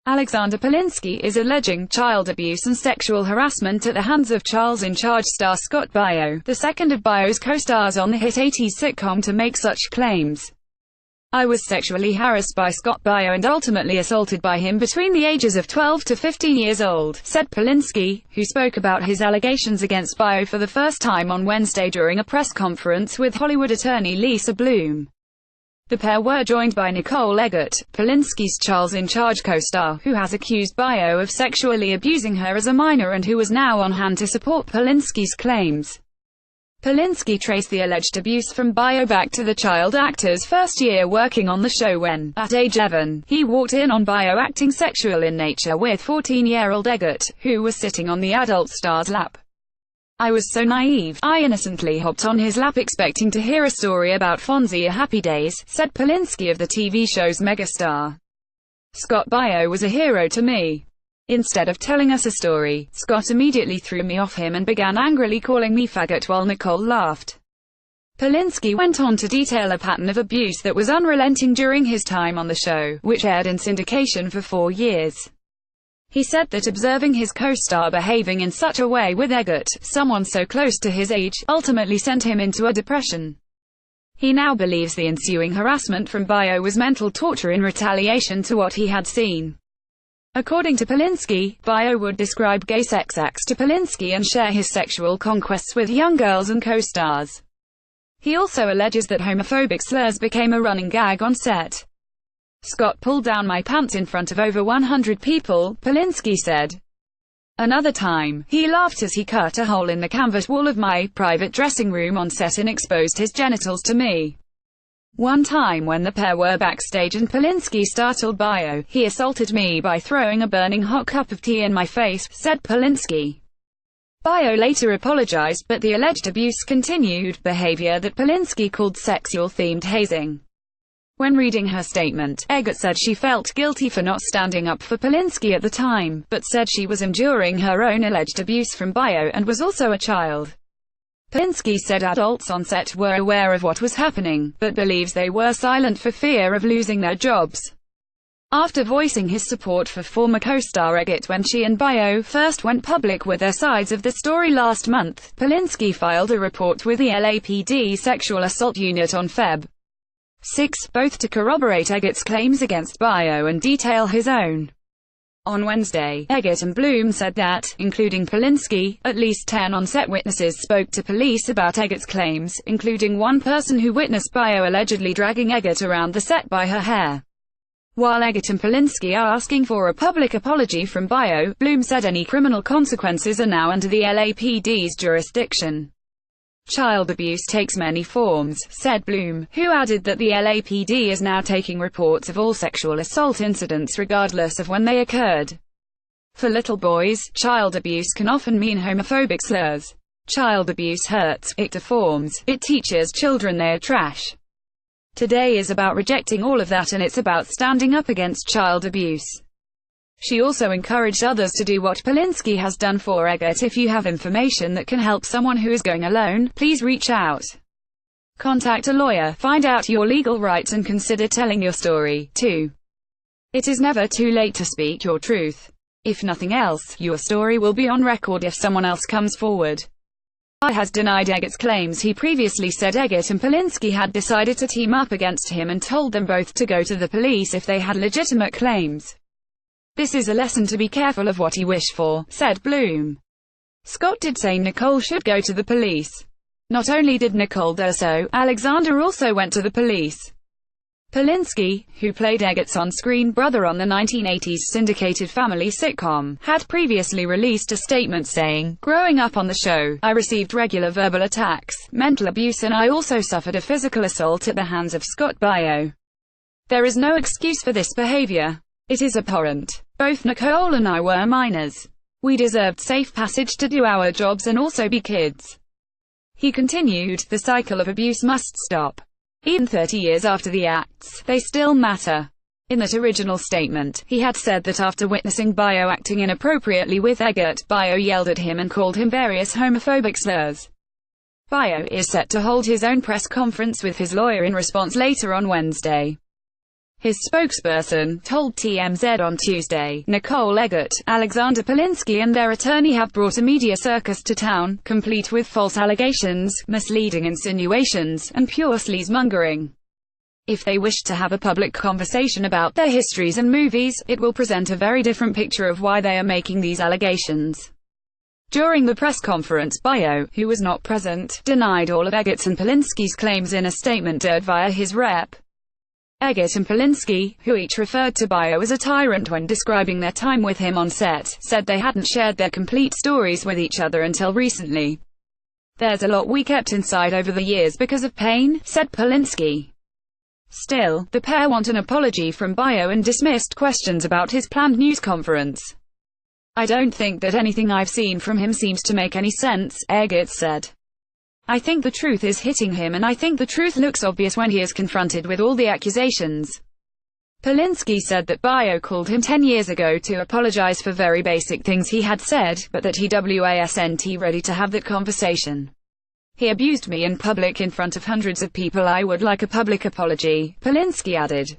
Alexander Polinsky is alleging child abuse and sexual harassment at the hands of Charles in Charge star Scott Baio, the second of Baio's co-stars on the hit 80s sitcom to make such claims. "I was sexually harassed by Scott Baio and ultimately assaulted by him between the ages of 12 to 15 years old," said Polinsky, who spoke about his allegations against Baio for the first time on Wednesday during a press conference with Hollywood attorney Lisa Bloom. The pair were joined by Nicole Eggert, Polinsky's Charles in Charge co-star, who has accused Baio of sexually abusing her as a minor and who was now on hand to support Polinsky's claims. Polinsky traced the alleged abuse from Baio back to the child actor's first year working on the show when, at age 11, he walked in on Baio acting sexual in nature with 14-year-old Eggert, who was sitting on the adult star's lap. "I was so naive. I innocently hopped on his lap expecting to hear a story about Fonzie or Happy Days," said Polinsky of the TV show's megastar. "Scott Baio was a hero to me. Instead of telling us a story, Scott immediately threw me off him and began angrily calling me faggot while Nicole laughed." Polinsky went on to detail a pattern of abuse that was unrelenting during his time on the show, which aired in syndication for 4 years. He said that observing his co-star behaving in such a way with Eggert, someone so close to his age, ultimately sent him into a depression. He now believes the ensuing harassment from Baio was mental torture in retaliation to what he had seen. According to Polinsky, Baio would describe gay sex acts to Polinsky and share his sexual conquests with young girls and co-stars. He also alleges that homophobic slurs became a running gag on set. "Scott pulled down my pants in front of over 100 people," Polinsky said. Another time, he laughed as he cut a hole in the canvas wall of my private dressing room on set and exposed his genitals to me. One time when the pair were backstage and Polinsky startled Baio, he assaulted me by throwing a burning hot cup of tea in my face, said Polinsky. Baio later apologized, but the alleged abuse continued, behavior that Polinsky called sexual-themed hazing. When reading her statement, Eggert said she felt guilty for not standing up for Polinsky at the time, but said she was enduring her own alleged abuse from Baio and was also a child. Polinsky said adults on set were aware of what was happening, but believes they were silent for fear of losing their jobs. After voicing his support for former co-star Eggert when she and Baio first went public with their sides of the story last month, Polinsky filed a report with the LAPD Sexual Assault Unit on Feb. 6, both to corroborate Eggert's claims against Baio and detail his own. On Wednesday, Eggert and Bloom said that, including Polinsky, at least 10 on-set witnesses spoke to police about Eggert's claims, including one person who witnessed Baio allegedly dragging Eggert around the set by her hair. While Eggert and Polinsky are asking for a public apology from Baio, Bloom said any criminal consequences are now under the LAPD's jurisdiction. "Child abuse takes many forms," said Bloom, who added that the LAPD is now taking reports of all sexual assault incidents regardless of when they occurred. "For little boys, child abuse can often mean homophobic slurs. Child abuse hurts, it deforms, it teaches children they're trash. Today is about rejecting all of that and it's about standing up against child abuse." She also encouraged others to do what Polinsky has done for Eggert. "If you have information that can help someone who is going alone, please reach out. Contact a lawyer, find out your legal rights and consider telling your story, too. It is never too late to speak your truth. If nothing else, your story will be on record if someone else comes forward." Baio has denied Eggert's claims. He previously said Eggert and Polinsky had decided to team up against him and told them both to go to the police if they had legitimate claims. "This is a lesson to be careful of what you wish for," said Bloom. Scott did say Nicole should go to the police. Not only did Nicole do so, Alexander also went to the police. Polinsky, who played Eggert's on-screen brother on the 1980s syndicated family sitcom, had previously released a statement saying, "Growing up on the show, I received regular verbal attacks, mental abuse and I also suffered a physical assault at the hands of Scott Baio. There is no excuse for this behavior. It is abhorrent. Both Nicole and I were minors. We deserved safe passage to do our jobs and also be kids." He continued, "The cycle of abuse must stop. Even 30 years after the acts, they still matter." In that original statement, he had said that after witnessing Baio acting inappropriately with Eggert, Baio yelled at him and called him various homophobic slurs. Baio is set to hold his own press conference with his lawyer in response later on Wednesday. His spokesperson told TMZ on Tuesday. Nicole Eggert, Alexander Polinsky and their attorney have brought a media circus to town, complete with false allegations, misleading insinuations, and pure sleaze-mongering. If they wish to have a public conversation about their histories and movies, it will present a very different picture of why they are making these allegations. During the press conference, Baio, who was not present, denied all of Eggert's and Polinsky's claims in a statement aired via his rep. Eggert and Polinsky, who each referred to Baio as a tyrant when describing their time with him on set, said they hadn't shared their complete stories with each other until recently. "There's a lot we kept inside over the years because of pain," said Polinsky. Still, the pair want an apology from Baio and dismissed questions about his planned news conference. "I don't think that anything I've seen from him seems to make any sense," Eggert said. "I think the truth is hitting him and I think the truth looks obvious when he is confronted with all the accusations." Polinsky said that Baio called him 10 years ago to apologize for very basic things he had said, but that he wasn't ready to have that conversation. "He abused me in public in front of hundreds of people. I would like a public apology," Polinsky added.